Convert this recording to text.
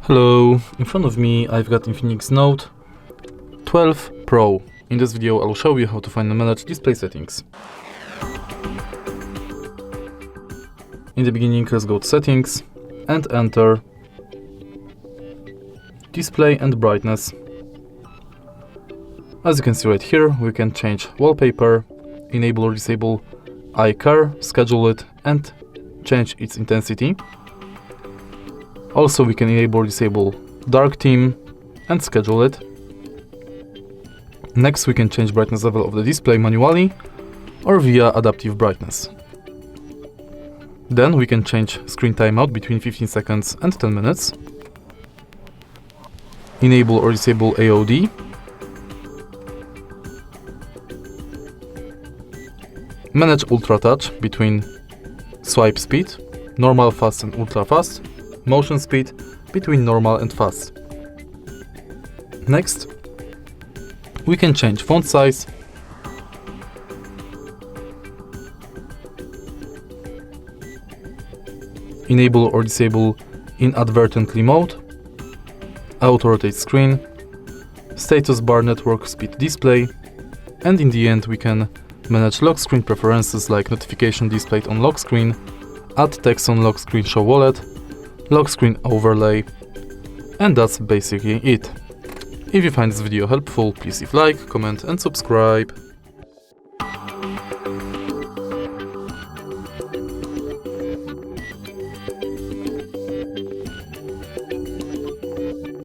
Hello, in front of me I've got INFINIX Note 12 Pro. In this video I'll show you how to find and manage display settings. In the beginning, let's go to Settings and enter Display and Brightness. As you can see right here, we can change wallpaper, enable or disable iCar, schedule it and change its intensity. Also, we can enable or disable dark theme and schedule it. Next, we can change brightness level of the display manually or via adaptive brightness. Then we can change screen timeout between 15 seconds and 10 minutes. Enable or disable AOD. Manage ultra touch between swipe speed, normal fast and ultra fast. Motion speed between normal and fast. Next, we can change font size, enable or disable inadvertently mode, auto rotate screen, status bar network speed display, and in the end we can manage lock screen preferences like notification displayed on lock screen, add text on lock screen show wallet, lock screen overlay, and that's basically it. If you find this video helpful, please leave like, comment and subscribe.